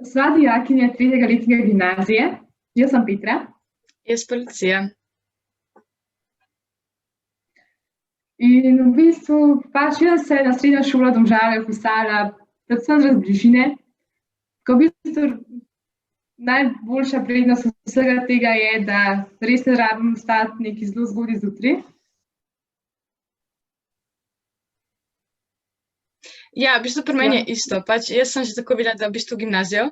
Sva dijakinja tretjega letnika gimnazije. Jaz sem Petra. Jaz pa Lucija. In v bistvu pač jaz se na srednjo šolo Domžale vpisala predvsem zaradi bližine, ko v bistvu najboljša prednost vsega tega je, da res ne rabim vstati nekaj zelo zgodaj zjutraj. Ja, v bistvu pri meni je isto. Pač jaz sem že tako bila, da v bistvu gimnazijo,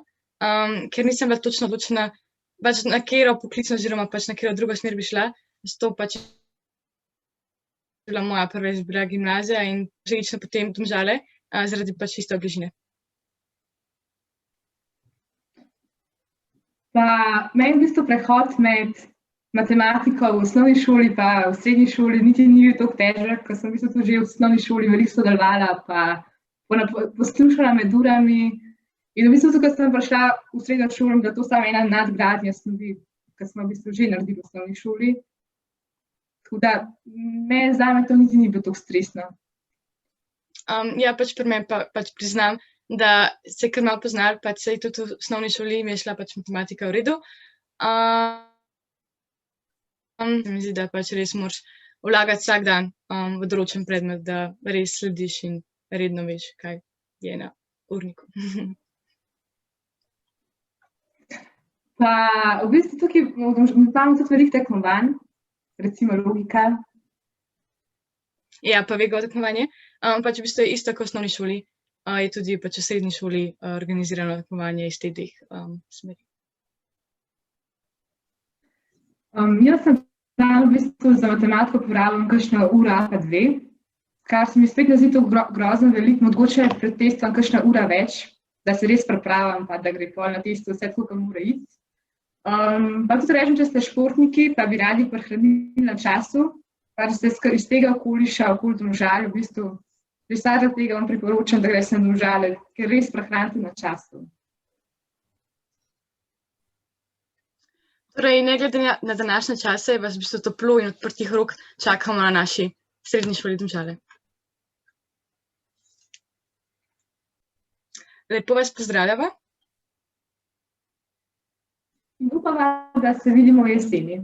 ker nisem bila točno odločena, pač na katero poklicno oziroma pač na katero drugo smer bi šla. Zato pač je bila moja prva izbira gimnazija in posledično potem Domžale, zaradi pač iste bližine. Pa meni v bistvu prehod med matematiko v osnovni šoli pa v srednji šoli niti ni bil tako težek, ker sem v bistvu tudi že v osnovni šoli veliko sodelovala pa poslušala med urami. In v bistvu tukaj sem prišla v srednjo šolo, da to samo ena nadgradnja snovi, ker smo v bistvu že naredili v osnovni šoli. Tako da zame to niti ni bilo tako stresno. Ja, pač pri meni pač priznam, da se kar malo poznali, pač saj tudi v osnovni šoli mi je šla pač matematika v redu. Se mi zdi, da pač res moraš vlagati vsak dan v določen predmet, da res slediš in redno veš, kaj je na urniku. Pa v bistvu tukaj imamo tudi veliko tekmovanj, recimo logika. Ja, pa veliko tekmovanje. Pač v bistvu je isto kot v osnovni šoli, je tudi pač v srednji šoli organizirano tekmovanje iz teh smeri. Jaz sem v bistvu za matematiko porabim kakšno uro ali pa dve, kar se mi spet ne zdi tako grozno veliko, mogoče pred testom kakšna ura več, da se res pripravim pa da gre pol na testu vse tako, kot mora iti. Pa tudi rečem, če ste športniki, pa bi radi prehranili na času, pa če ste iz tega okoliša, okoli Domžal, v bistvu, že zaradi tega vam priporočam, da greste na Domžale, ker res prehranite na času. Torej, ne glede na današnje čase, vas v bistvu toplo in odprtih rok čakamo na naši srednji šoli Domžale. Lepo vas pozdravljava. In upam, da se vidimo v jeseni.